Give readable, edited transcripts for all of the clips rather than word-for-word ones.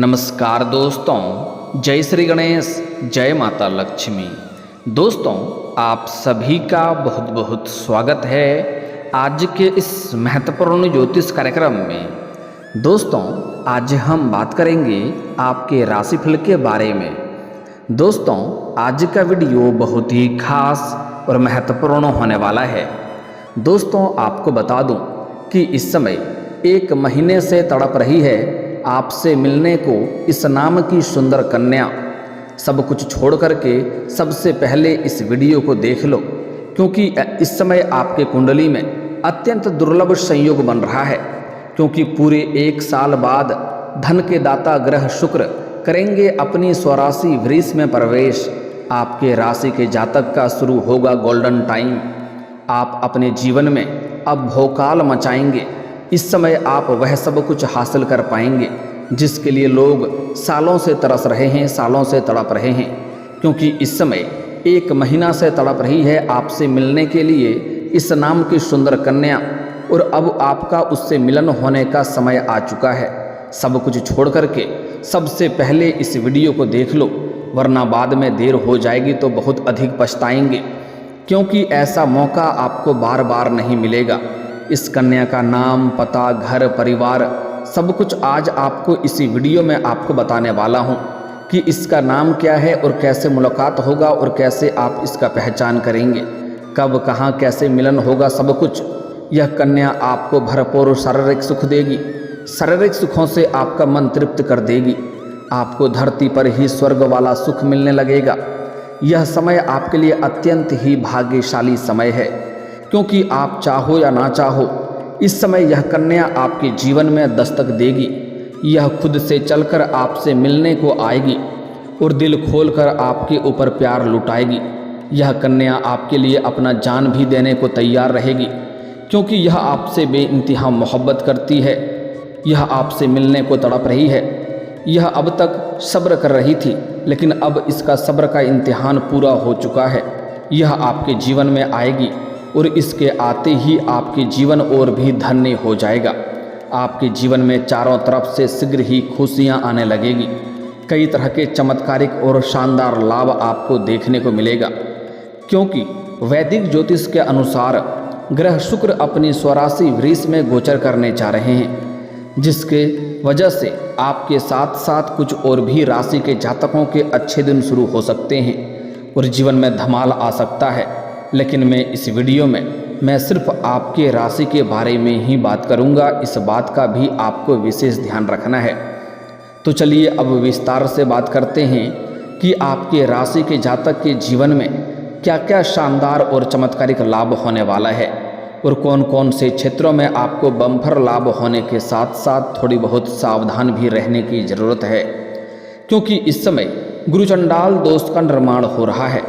नमस्कार दोस्तों, जय श्री गणेश, जय माता लक्ष्मी। दोस्तों, आप सभी का बहुत बहुत स्वागत है आज के इस महत्वपूर्ण ज्योतिष कार्यक्रम में। दोस्तों, आज हम बात करेंगे आपके राशिफल के बारे में। दोस्तों, आज का वीडियो बहुत ही खास और महत्वपूर्ण होने वाला है। दोस्तों, आपको बता दूं कि इस समय 1 महीने से तड़प रही है आपसे मिलने को इस नाम की सुंदर कन्या। सब कुछ छोड़ करके सबसे पहले इस वीडियो को देख लो, क्योंकि इस समय आपके कुंडली में अत्यंत दुर्लभ संयोग बन रहा है। क्योंकि पूरे 1 साल बाद धन के दाता ग्रह शुक्र करेंगे अपनी स्वराशि वृष में प्रवेश। आपके राशि के जातक का शुरू होगा गोल्डन टाइम। आप अपने जीवन में अब भौकाल मचाएंगे। इस समय आप वह सब कुछ हासिल कर पाएंगे जिसके लिए लोग सालों से तरस रहे हैं, सालों से तड़प रहे हैं। क्योंकि इस समय 1 महीना से तड़प रही है आपसे मिलने के लिए इस नाम की सुंदर कन्या, और अब आपका उससे मिलन होने का समय आ चुका है। सब कुछ छोड़ करके सबसे पहले इस वीडियो को देख लो, वरना बाद में देर हो जाएगी तो बहुत अधिक पछताएंगे। क्योंकि ऐसा मौका आपको बार बार नहीं मिलेगा। इस कन्या का नाम, पता, घर, परिवार सब कुछ आज आपको इसी वीडियो में आपको बताने वाला हूं कि इसका नाम क्या है और कैसे मुलाकात होगा और कैसे आप इसका पहचान करेंगे, कब, कहां, कैसे मिलन होगा। सब कुछ यह कन्या आपको भरपूर शारीरिक सुख देगी। शारीरिक सुखों से आपका मन तृप्त कर देगी। आपको धरती पर ही स्वर्ग वाला सुख मिलने लगेगा। यह समय आपके लिए अत्यंत ही भाग्यशाली समय है, क्योंकि आप चाहो या ना चाहो इस समय यह कन्या आपके जीवन में दस्तक देगी। यह खुद से चलकर आपसे मिलने को आएगी और दिल खोलकर आपके ऊपर प्यार लुटाएगी। यह कन्या आपके लिए अपना जान भी देने को तैयार रहेगी, क्योंकि यह आपसे बेइंतहा मोहब्बत करती है। यह आपसे मिलने को तड़प रही है। यह अब तक सब्र कर रही थी, लेकिन अब इसका सब्र का इम्तिहान पूरा हो चुका है। यह आपके जीवन में आएगी और इसके आते ही आपके जीवन और भी धन्य हो जाएगा। आपके जीवन में चारों तरफ से शीघ्र ही खुशियां आने लगेगी। कई तरह के चमत्कारिक और शानदार लाभ आपको देखने को मिलेगा, क्योंकि वैदिक ज्योतिष के अनुसार ग्रह शुक्र अपनी स्वराशि वृष में गोचर करने जा रहे हैं, जिसके वजह से आपके साथ साथ कुछ और भी राशि के जातकों के अच्छे दिन शुरू हो सकते हैं और जीवन में धमाल आ सकता है। लेकिन मैं इस वीडियो में सिर्फ आपके राशि के बारे में ही बात करूंगा। इस बात का भी आपको विशेष ध्यान रखना है। तो चलिए अब विस्तार से बात करते हैं कि आपके राशि के जातक के जीवन में क्या क्या शानदार और चमत्कारिक लाभ होने वाला है और कौन कौन से क्षेत्रों में आपको बम्पर लाभ होने के साथ साथ थोड़ी बहुत सावधान भी रहने की ज़रूरत है। क्योंकि इस समय गुरुचंडाल दोष का निर्माण हो रहा है,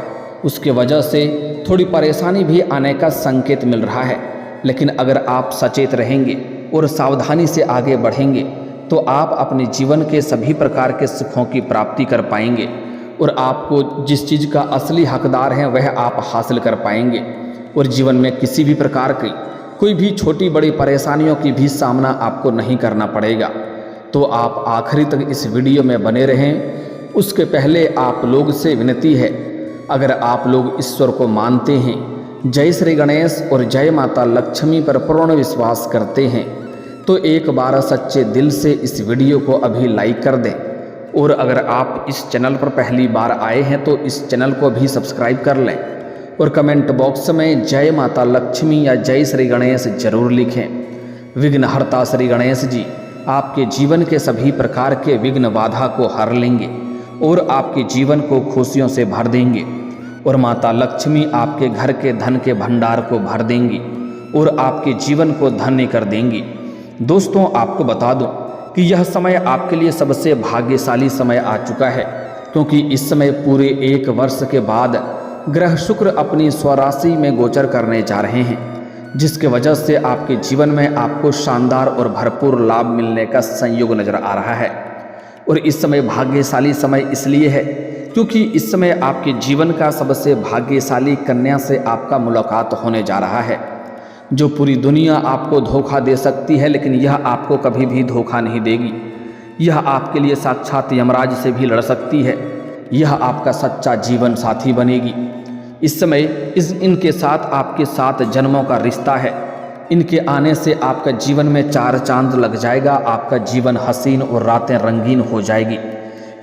उसके वजह से थोड़ी परेशानी भी आने का संकेत मिल रहा है। लेकिन अगर आप सचेत रहेंगे और सावधानी से आगे बढ़ेंगे तो आप अपने जीवन के सभी प्रकार के सुखों की प्राप्ति कर पाएंगे और आपको जिस चीज़ का असली हकदार है वह आप हासिल कर पाएंगे और जीवन में किसी भी प्रकार की कोई भी छोटी बड़ी परेशानियों की भी सामना आपको नहीं करना पड़ेगा। तो आप आखिरी तक इस वीडियो में बने रहें। उसके पहले आप लोग से विनती है, अगर आप लोग ईश्वर को मानते हैं, जय श्री गणेश और जय माता लक्ष्मी पर पूर्ण विश्वास करते हैं, तो एक बार सच्चे दिल से इस वीडियो को अभी लाइक कर दें। और अगर आप इस चैनल पर पहली बार आए हैं तो इस चैनल को भी सब्सक्राइब कर लें और कमेंट बॉक्स में जय माता लक्ष्मी या जय श्री गणेश जरूर लिखें। विघ्नहर्ता श्री गणेश जी आपके जीवन के सभी प्रकार के विघ्न बाधा को हर लेंगे और आपके जीवन को खुशियों से भर देंगे। और माता लक्ष्मी आपके घर के धन के भंडार को भर देंगी और आपके जीवन को धन्य कर देंगी। दोस्तों, आपको बता दूं कि यह समय आपके लिए सबसे भाग्यशाली समय आ चुका है, क्योंकि इस समय पूरे 1 वर्ष के बाद ग्रह शुक्र अपनी स्वराशि में गोचर करने जा रहे हैं, जिसके वजह से आपके जीवन में आपको शानदार और भरपूर लाभ मिलने का संयोग नजर आ रहा है। और इस समय भाग्यशाली समय इसलिए है क्योंकि इस समय आपके जीवन का सबसे भाग्यशाली कन्या से आपका मुलाकात होने जा रहा है, जो पूरी दुनिया आपको धोखा दे सकती है, लेकिन यह आपको कभी भी धोखा नहीं देगी। यह आपके लिए साक्षात यमराज से भी लड़ सकती है। यह आपका सच्चा जीवन साथी बनेगी। इस समय इनके साथ आपके 7 जन्मों का रिश्ता है। इनके आने से आपका जीवन में 4 चांद लग जाएगा। आपका जीवन हसीन और रातें रंगीन हो जाएगी,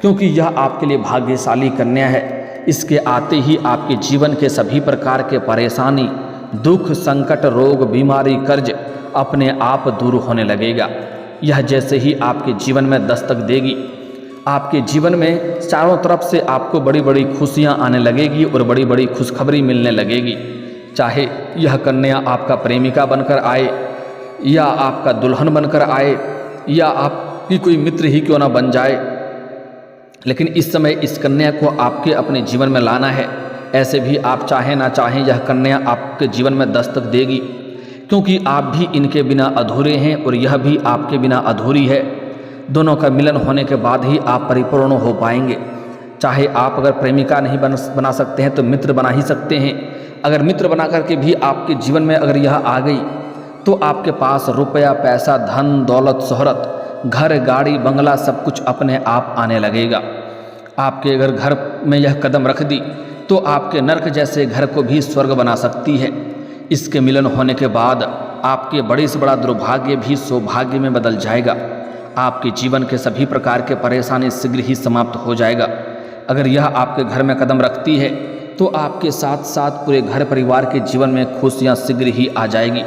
क्योंकि यह आपके लिए भाग्यशाली कन्या है। इसके आते ही आपके जीवन के सभी प्रकार के परेशानी, दुख, संकट, रोग, बीमारी, कर्ज अपने आप दूर होने लगेगा। यह जैसे ही आपके जीवन में दस्तक देगी, आपके जीवन में चारों तरफ से आपको बड़ी बड़ी खुशियां आने लगेगी और बड़ी बड़ी खुशखबरी मिलने लगेगी। चाहे यह कन्या आपका प्रेमिका बनकर आए, या आपका दुल्हन बनकर आए, या आपकी कोई मित्र ही क्यों ना बन जाए, लेकिन इस समय इस कन्या को आपके अपने जीवन में लाना है। ऐसे भी आप चाहें ना चाहें, यह कन्या आपके जीवन में दस्तक देगी, क्योंकि आप भी इनके बिना अधूरे हैं और यह भी आपके बिना अधूरी है। दोनों का मिलन होने के बाद ही आप परिपूर्ण हो पाएंगे। चाहे आप अगर प्रेमिका नहीं बना सकते हैं तो मित्र बना ही सकते हैं। अगर मित्र बना करके भी आपके जीवन में अगर यह आ गई तो आपके पास रुपया, पैसा, धन, दौलत, शोहरत, घर, गाड़ी, बंगला सब कुछ अपने आप आने लगेगा। आपके अगर घर में यह कदम रख दी तो आपके नरक जैसे घर को भी स्वर्ग बना सकती है। इसके मिलन होने के बाद आपके बड़े से बड़ा दुर्भाग्य भी सौभाग्य में बदल जाएगा। आपके जीवन के सभी प्रकार के परेशानी शीघ्र ही समाप्त हो जाएगा। अगर यह आपके घर में कदम रखती है तो आपके साथ साथ पूरे घर परिवार के जीवन में खुशियां शीघ्र ही आ जाएगी।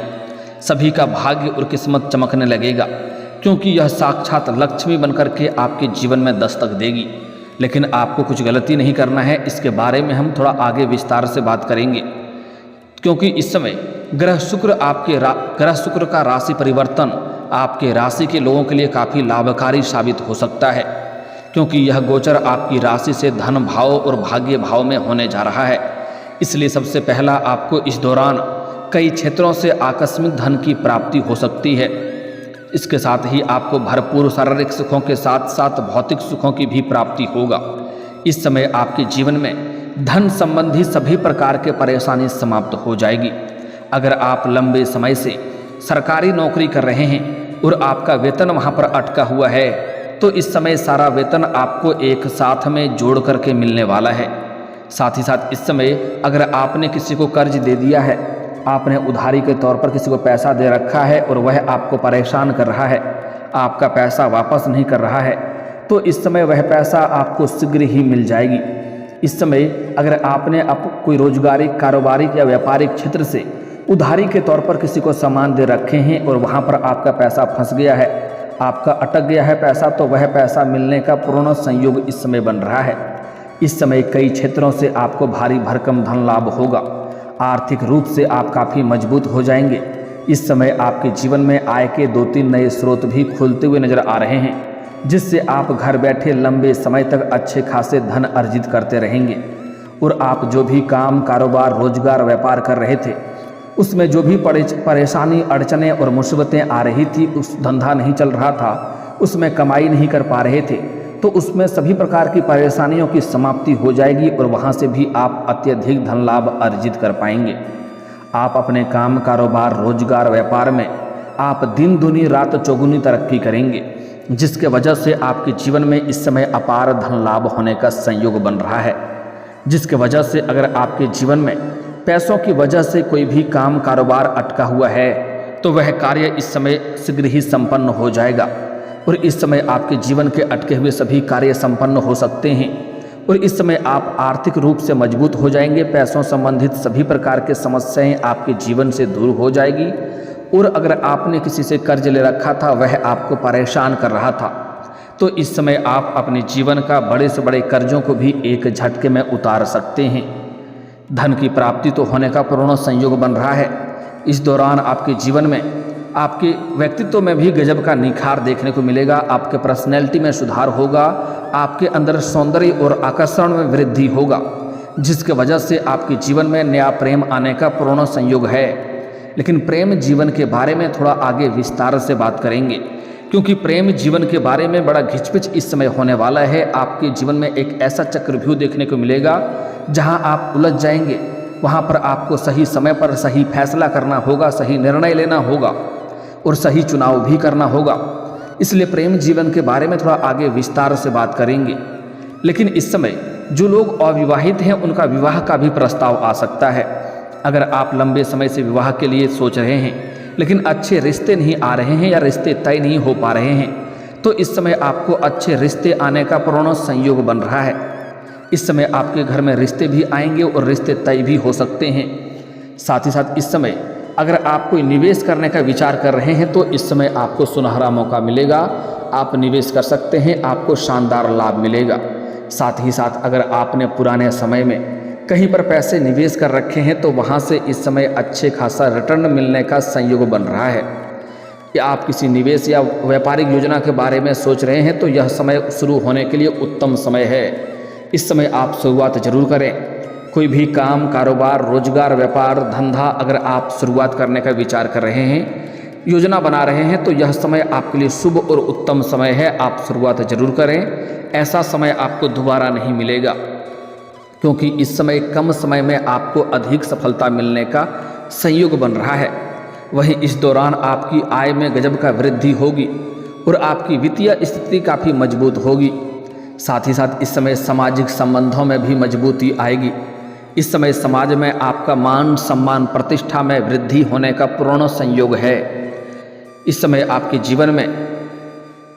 सभी का भाग्य और किस्मत चमकने लगेगा, क्योंकि यह साक्षात लक्ष्मी बनकर के आपके जीवन में दस्तक देगी। लेकिन आपको कुछ गलती नहीं करना है। इसके बारे में हम थोड़ा आगे विस्तार से बात करेंगे, क्योंकि इस समय ग्रह शुक्र का राशि परिवर्तन आपके राशि के लोगों के लिए काफ़ी लाभकारी साबित हो सकता है, क्योंकि यह गोचर आपकी राशि से धन भाव और भाग्य भाव में होने जा रहा है। इसलिए सबसे पहला आपको इस दौरान कई क्षेत्रों से आकस्मिक धन की प्राप्ति हो सकती है। इसके साथ ही आपको भरपूर शारीरिक सुखों के साथ साथ भौतिक सुखों की भी प्राप्ति होगा। इस समय आपके जीवन में धन संबंधी सभी प्रकार के परेशानी समाप्त हो जाएगी। अगर आप लंबे समय से सरकारी नौकरी कर रहे हैं और आपका वेतन वहां पर अटका हुआ है, तो इस समय सारा वेतन आपको एक साथ में जोड़ करके मिलने वाला है। साथ ही साथ इस समय अगर आपने किसी को कर्ज दे दिया है, आपने उधारी के तौर पर किसी को पैसा दे रखा है और वह आपको परेशान कर रहा है, आपका पैसा वापस नहीं कर रहा है, तो इस समय वह पैसा आपको शीघ्र ही मिल जाएगी। इस समय अगर आपने कोई रोजगारी, कारोबारिक या व्यापारिक क्षेत्र से उधारी के तौर पर किसी को सामान दे रखे हैं और वहाँ पर आपका पैसा फंस गया है, आपका अटक गया है पैसा, तो वह पैसा मिलने का पूर्ण संयोग इस समय बन रहा है। इस समय कई क्षेत्रों से आपको भारी भरकम धन लाभ होगा। आर्थिक रूप से आप काफ़ी मजबूत हो जाएंगे। इस समय आपके जीवन में आय के 2-3 नए स्रोत भी खुलते हुए नजर आ रहे हैं, जिससे आप घर बैठे लंबे समय तक अच्छे खासे धन अर्जित करते रहेंगे। और आप जो भी काम, कारोबार, रोजगार, व्यापार कर रहे थे, उसमें जो भी परेशानी, अड़चने और मुसीबतें आ रही थी, उस धंधा नहीं चल रहा था, उसमें कमाई नहीं कर पा रहे थे, तो उसमें सभी प्रकार की परेशानियों की समाप्ति हो जाएगी और वहाँ से भी आप अत्यधिक धन लाभ अर्जित कर पाएंगे। आप अपने काम, कारोबार, रोजगार, व्यापार में आप दिन दूनी रात चौगुनी तरक्की करेंगे, जिसके वजह से आपके जीवन में इस समय अपार धन लाभ होने का संयोग बन रहा है। जिसके वजह से अगर आपके जीवन में पैसों की वजह से कोई भी काम, कारोबार अटका हुआ है, तो वह कार्य इस समय शीघ्र ही संपन्न हो जाएगा। और इस समय आपके जीवन के अटके हुए सभी कार्य संपन्न हो सकते हैं और इस समय आप आर्थिक रूप से मजबूत हो जाएंगे। पैसों संबंधित सभी प्रकार के समस्याएं आपके जीवन से दूर हो जाएगी। और अगर आपने किसी से कर्ज ले रखा था, वह आपको परेशान कर रहा था, तो इस समय आप अपने जीवन का बड़े से बड़े कर्जों को भी एक झटके में उतार सकते हैं। धन की प्राप्ति तो होने का पूर्ण संयोग बन रहा है। इस दौरान आपके जीवन में, आपके व्यक्तित्व में भी गजब का निखार देखने को मिलेगा। आपके पर्सनैलिटी में सुधार होगा, आपके अंदर सौंदर्य और आकर्षण में वृद्धि होगा, जिसके वजह से आपके जीवन में नया प्रेम आने का पूर्ण संयोग है। लेकिन प्रेम जीवन के बारे में थोड़ा आगे विस्तार से बात करेंगे, क्योंकि प्रेम जीवन के बारे में बड़ा घिचपिच इस समय होने वाला है। आपके जीवन में एक ऐसा चक्रव्यूह देखने को मिलेगा जहां आप उलझ जाएंगे। वहां पर आपको सही समय पर सही फैसला करना होगा, सही निर्णय लेना होगा और सही चुनाव भी करना होगा। इसलिए प्रेम जीवन के बारे में थोड़ा आगे विस्तार से बात करेंगे। लेकिन इस समय जो लोग अविवाहित हैं उनका विवाह का भी प्रस्ताव आ सकता है। अगर आप लंबे समय से विवाह के लिए सोच रहे हैं लेकिन अच्छे रिश्ते नहीं आ रहे हैं या रिश्ते तय नहीं हो पा रहे हैं, तो इस समय आपको अच्छे रिश्ते आने का पूर्ण संयोग बन रहा है। इस समय आपके घर में रिश्ते भी आएंगे और रिश्ते तय भी हो सकते हैं। साथ ही साथ इस समय अगर आप कोई निवेश करने का विचार कर रहे हैं तो इस समय आपको सुनहरा मौका मिलेगा, आप निवेश कर सकते हैं, आपको शानदार लाभ मिलेगा। साथ ही साथ अगर आपने पुराने समय में कहीं पर पैसे निवेश कर रखे हैं तो वहाँ से इस समय अच्छे खासा रिटर्न मिलने का संयोग बन रहा है। या आप किसी निवेश या व्यापारिक योजना के बारे में सोच रहे हैं तो यह समय शुरू होने के लिए उत्तम समय है। इस समय आप शुरुआत जरूर करें। कोई भी काम, कारोबार, रोजगार, व्यापार, धंधा अगर आप शुरुआत करने का विचार कर रहे हैं, योजना बना रहे हैं, तो यह समय आपके लिए शुभ और उत्तम समय है। आप शुरुआत जरूर करें। ऐसा समय आपको दोबारा नहीं मिलेगा, क्योंकि इस समय कम समय में आपको अधिक सफलता मिलने का संयोग बन रहा है। वहीं इस दौरान आपकी आय में गजब का वृद्धि होगी और आपकी वित्तीय स्थिति काफ़ी मजबूत होगी। साथ ही साथ इस समय सामाजिक संबंधों में भी मजबूती आएगी। इस समय समाज में आपका मान सम्मान प्रतिष्ठा में वृद्धि होने का पूर्ण संयोग है। इस समय आपके जीवन में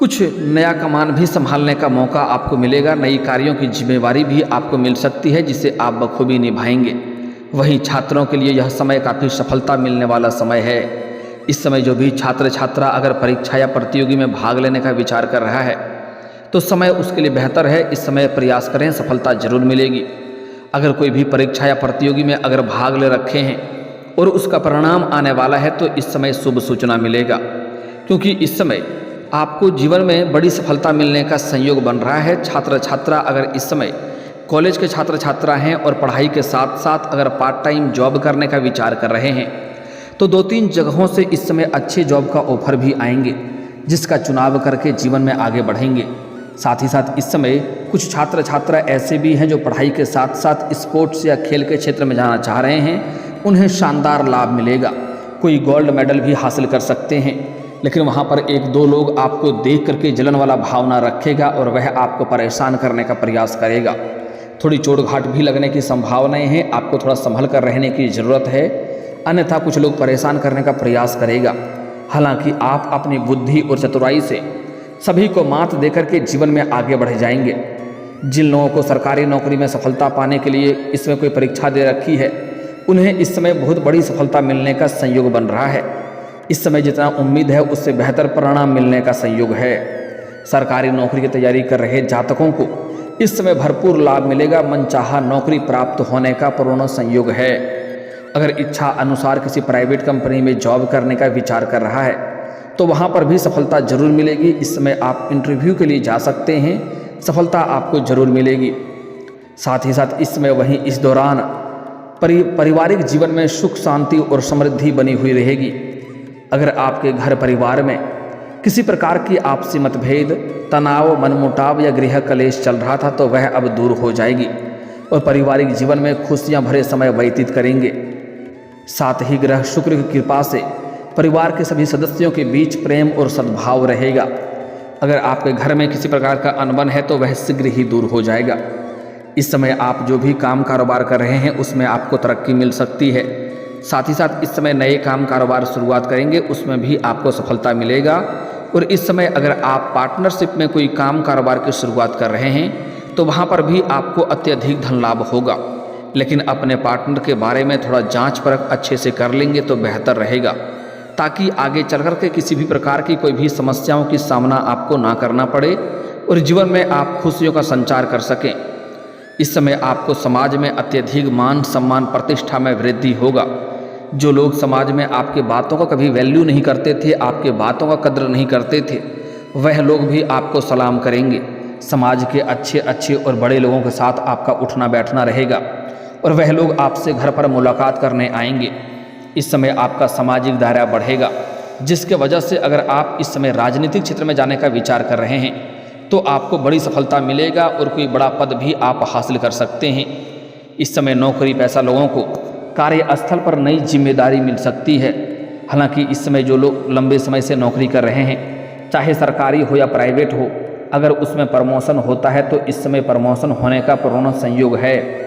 कुछ नया कमान भी संभालने का मौका आपको मिलेगा। नई कार्यों की जिम्मेवारी भी आपको मिल सकती है जिसे आप बखूबी निभाएंगे। वहीं छात्रों के लिए यह समय काफ़ी सफलता मिलने वाला समय है। इस समय जो भी छात्र छात्रा अगर परीक्षा या प्रतियोगी में भाग लेने का विचार कर रहा है तो समय उसके लिए बेहतर है। इस समय प्रयास करें, सफलता जरूर मिलेगी। अगर कोई भी परीक्षा या प्रतियोगी में अगर भाग ले रखे हैं और उसका परिणाम आने वाला है तो इस समय शुभ सूचना मिलेगा, क्योंकि इस समय आपको जीवन में बड़ी सफलता मिलने का संयोग बन रहा है। छात्र छात्रा अगर इस समय कॉलेज के छात्र छात्रा हैं और पढ़ाई के साथ साथ अगर पार्ट टाइम जॉब करने का विचार कर रहे हैं तो 2-3 जगहों से इस समय अच्छे जॉब का ऑफर भी आएंगे, जिसका चुनाव करके जीवन में आगे बढ़ेंगे। साथ ही साथ इस समय कुछ छात्र छात्रा ऐसे भी हैं जो पढ़ाई के साथ साथ स्पोर्ट्स या खेल के क्षेत्र में जाना चाह रहे हैं, उन्हें शानदार लाभ मिलेगा। कोई गोल्ड मेडल भी हासिल कर सकते हैं, लेकिन वहाँ पर 1-2 लोग आपको देख करके जलन वाला भावना रखेगा और वह आपको परेशान करने का प्रयास करेगा। थोड़ी चोट घाट भी लगने की संभावनाएं हैं, आपको थोड़ा संभल कर रहने की ज़रूरत है, अन्यथा कुछ लोग परेशान करने का प्रयास करेगा। हालांकि आप अपनी बुद्धि और चतुराई से सभी को मात देकर के जीवन में आगे बढ़ जाएंगे। जिन लोगों को सरकारी नौकरी में सफलता पाने के लिए इसमें कोई परीक्षा दे रखी है, उन्हें इस समय बहुत बड़ी सफलता मिलने का संयोग बन रहा है। इस समय जितना उम्मीद है उससे बेहतर परिणाम मिलने का संयोग है। सरकारी नौकरी की तैयारी कर रहे जातकों को इस समय भरपूर लाभ मिलेगा। मनचाहा नौकरी प्राप्त होने का पूर्ण संयोग है। अगर इच्छा अनुसार किसी प्राइवेट कंपनी में जॉब करने का विचार कर रहा है तो वहाँ पर भी सफलता जरूर मिलेगी। इस समय आप इंटरव्यू के लिए जा सकते हैं, सफलता आपको जरूर मिलेगी। साथ ही साथ इस समय वहीं इस दौरान पारिवारिक जीवन में सुख शांति और समृद्धि बनी हुई रहेगी। अगर आपके घर परिवार में किसी प्रकार की आपसी मतभेद, तनाव, मनमुटाव या गृह कलेश चल रहा था तो वह अब दूर हो जाएगी और पारिवारिक जीवन में खुशियां भरे समय व्यतीत करेंगे। साथ ही ग्रह शुक्र की कृपा से परिवार के सभी सदस्यों के बीच प्रेम और सद्भाव रहेगा। अगर आपके घर में किसी प्रकार का अनबन है तो वह शीघ्र ही दूर हो जाएगा। इस समय आप जो भी काम कारोबार कर रहे हैं उसमें आपको तरक्की मिल सकती है। साथ ही साथ इस समय नए काम कारोबार शुरुआत करेंगे, उसमें भी आपको सफलता मिलेगा। और इस समय अगर आप पार्टनरशिप में कोई काम कारोबार की शुरुआत कर रहे हैं तो वहाँ पर भी आपको अत्यधिक धन लाभ होगा। लेकिन अपने पार्टनर के बारे में थोड़ा जांच परख अच्छे से कर लेंगे तो बेहतर रहेगा, ताकि आगे चल कर के किसी भी प्रकार की कोई भी समस्याओं की सामना आपको ना करना पड़े और जीवन में आप खुशियों का संचार कर सकें। इस समय आपको समाज में अत्यधिक मान सम्मान प्रतिष्ठा में वृद्धि होगा। जो लोग समाज में आपके बातों का कभी वैल्यू नहीं करते थे, आपके बातों का कद्र नहीं करते थे, वह लोग भी आपको सलाम करेंगे। समाज के अच्छे अच्छे और बड़े लोगों के साथ आपका उठना बैठना रहेगा और वह लोग आपसे घर पर मुलाकात करने आएंगे। इस समय आपका सामाजिक दायरा बढ़ेगा, जिसके वजह से अगर आप इस समय राजनीतिक क्षेत्र में जाने का विचार कर रहे हैं तो आपको बड़ी सफलता मिलेगा और कोई बड़ा पद भी आप हासिल कर सकते हैं। इस समय नौकरी पेशा लोगों को कार्यस्थल पर नई जिम्मेदारी मिल सकती है। हालांकि इस समय जो लोग लंबे समय से नौकरी कर रहे हैं चाहे सरकारी हो या प्राइवेट हो, अगर उसमें प्रमोशन होता है तो इस समय प्रमोशन होने का पूर्ण संयोग है।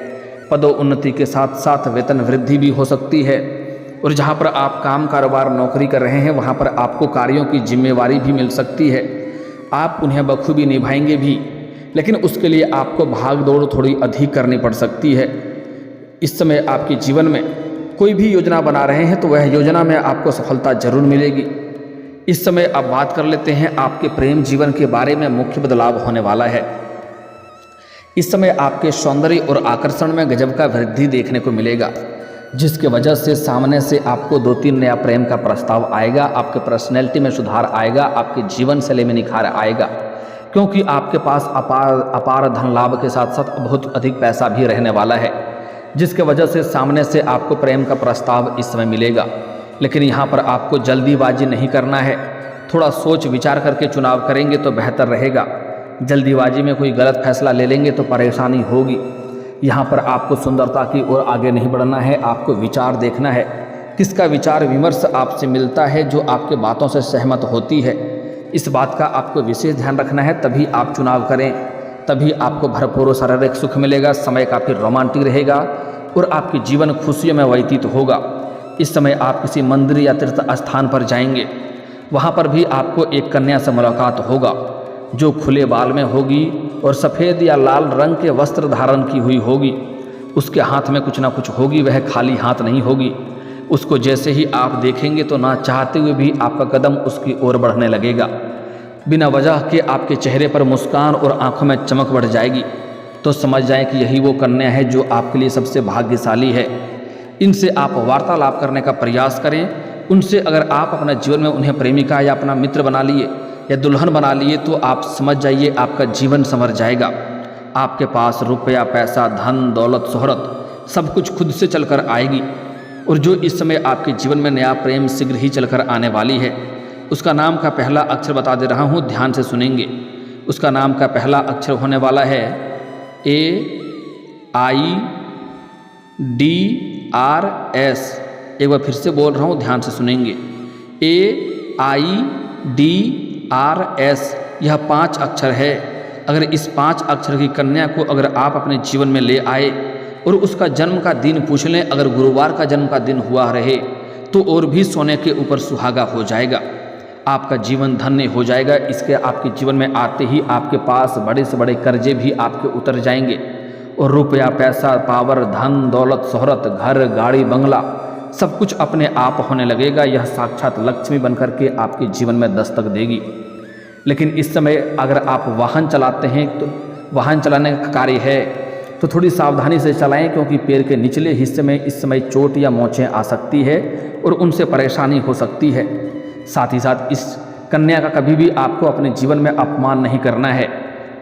पदोन्नति के साथ साथ वेतन वृद्धि भी हो सकती है। और जहाँ पर आप काम कारोबार नौकरी कर रहे हैं वहाँ पर आपको कार्यों की जिम्मेवारी भी मिल सकती है। आप उन्हें बखूबी निभाएंगे भी, लेकिन उसके लिए आपको भाग दौड़ थोड़ी अधिक करनी पड़ सकती है। इस समय आपके जीवन में कोई भी योजना बना रहे हैं तो वह योजना में आपको सफलता जरूर मिलेगी। इस समय अब बात कर लेते हैं आपके प्रेम जीवन के बारे में। मुख्य बदलाव होने वाला है। इस समय आपके सौंदर्य और आकर्षण में गजब का वृद्धि देखने को मिलेगा, जिसके वजह से सामने से आपको 2-3 नया प्रेम का प्रस्ताव आएगा। आपके पर्सनैलिटी में सुधार आएगा, आपके जीवन शैली में निखार आएगा, क्योंकि आपके पास अपार धन लाभ के साथ साथ बहुत अधिक पैसा भी रहने वाला है, जिसके वजह से सामने से आपको प्रेम का प्रस्ताव इस समय मिलेगा। लेकिन यहाँ पर आपको जल्दीबाजी नहीं करना है। थोड़ा सोच विचार करके चुनाव करेंगे तो बेहतर रहेगा। जल्दीबाजी में कोई गलत फैसला ले लेंगे तो परेशानी होगी। यहाँ पर आपको सुंदरता की ओर आगे नहीं बढ़ना है, आपको विचार देखना है। किसका विचार विमर्श आपसे मिलता है जो आपके बातों से सहमत होती है, इस बात का आपको विशेष ध्यान रखना है। तभी आप चुनाव करें, तभी आपको भरपूर शारीरिक सुख मिलेगा। समय काफ़ी रोमांटिक रहेगा और आपके जीवन खुशियों में व्यतीत होगा। इस समय आप किसी मंदिर या तीर्थ स्थान पर जाएंगे, वहाँ पर भी आपको एक कन्या से मुलाकात होगा जो खुले बाल में होगी और सफ़ेद या लाल रंग के वस्त्र धारण की हुई होगी। उसके हाथ में कुछ ना कुछ होगी, वह खाली हाथ नहीं होगी। उसको जैसे ही आप देखेंगे तो ना चाहते हुए भी आपका कदम उसकी ओर बढ़ने लगेगा। बिना वजह के आपके चेहरे पर मुस्कान और आंखों में चमक बढ़ जाएगी। तो समझ जाएं कि यही वो कन्या है जो आपके लिए सबसे भाग्यशाली है। इनसे आप वार्तालाप करने का प्रयास करें। उनसे अगर आप अपने जीवन में उन्हें प्रेमिका या अपना मित्र बना लिए या दुल्हन बना लिए तो आप समझ जाइए आपका जीवन संवर जाएगा। आपके पास रुपया, पैसा, धन, दौलत, शोहरत सब कुछ खुद से चलकर आएगी। और जो इस समय आपके जीवन में नया प्रेम शीघ्र ही चलकर आने वाली है, उसका नाम का पहला अक्षर बता दे रहा हूँ, ध्यान से सुनेंगे। उसका नाम का पहला अक्षर होने वाला है AIDRS। एक बार फिर से बोल रहा हूँ, ध्यान से सुनेंगे। AIDRS, यह 5 अक्षर है। अगर इस 5 अक्षर की कन्या को अगर आप अपने जीवन में ले आए और उसका जन्म का दिन पूछ लें, अगर गुरुवार का जन्म का दिन हुआ रहे तो और भी सोने के ऊपर सुहागा हो जाएगा। आपका जीवन धन्य हो जाएगा। इसके आपके जीवन में आते ही आपके पास बड़े से बड़े कर्जे भी आपके उतर जाएंगे और रुपया, पैसा, पावर, धन, दौलत, शोहरत, घर, गाड़ी, बंगला सब कुछ अपने आप होने लगेगा। यह साक्षात लक्ष्मी बनकर के आपके जीवन में दस्तक देगी। लेकिन इस समय अगर आप वाहन चलाते हैं तो वाहन चलाने का कार्य है तो थोड़ी सावधानी से चलाएं, क्योंकि पैर के निचले हिस्से में इस समय चोट या मोचें आ सकती है और उनसे परेशानी हो सकती है। साथ ही साथ इस कन्या का कभी भी आपको अपने जीवन में अपमान नहीं करना है,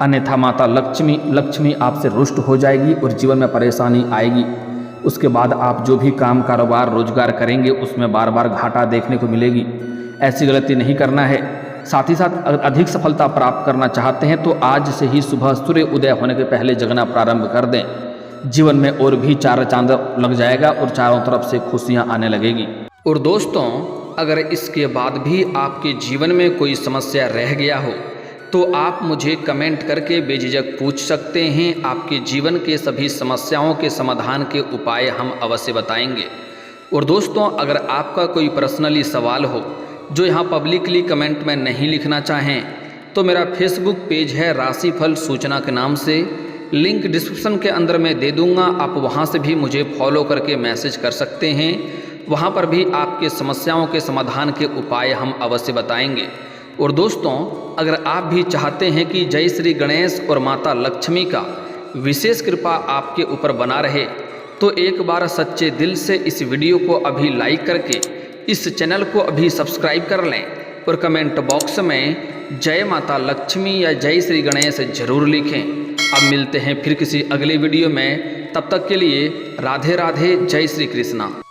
अन्यथा माता लक्ष्मी आपसे रुष्ट हो जाएगी और जीवन में परेशानी आएगी। उसके बाद आप जो भी काम कारोबार रोजगार करेंगे उसमें बार बार घाटा देखने को मिलेगी। ऐसी गलती नहीं करना है। साथ ही साथ अगर अधिक सफलता प्राप्त करना चाहते हैं तो आज से ही सुबह सूर्य उदय होने के पहले जगना प्रारंभ कर दें। जीवन में और भी 4 चांद लग जाएगा और चारों तरफ से खुशियां आने लगेगी। और दोस्तों, अगर इसके बाद भी आपके जीवन में कोई समस्या रह गया हो तो आप मुझे कमेंट करके बेझिझक पूछ सकते हैं। आपके जीवन के सभी समस्याओं के समाधान के उपाय हम अवश्य बताएंगे। और दोस्तों, अगर आपका कोई पर्सनली सवाल हो जो यहाँ पब्लिकली कमेंट में नहीं लिखना चाहें तो मेरा फेसबुक पेज है राशिफल सूचना के नाम से, लिंक डिस्क्रिप्शन के अंदर मैं दे दूँगा। आप वहाँ से भी मुझे फॉलो करके मैसेज कर सकते हैं। वहाँ पर भी आपके समस्याओं के समाधान के उपाय हम अवश्य बताएंगे। और दोस्तों, अगर आप भी चाहते हैं कि जय श्री गणेश और माता लक्ष्मी का विशेष कृपा आपके ऊपर बना रहे तो एक बार सच्चे दिल से इस वीडियो को अभी लाइक करके इस चैनल को अभी सब्सक्राइब कर लें और कमेंट बॉक्स में जय माता लक्ष्मी या जय श्री गणेश जरूर लिखें। अब मिलते हैं फिर किसी अगले वीडियो में, तब तक के लिए राधे राधे, जय श्री कृष्णा।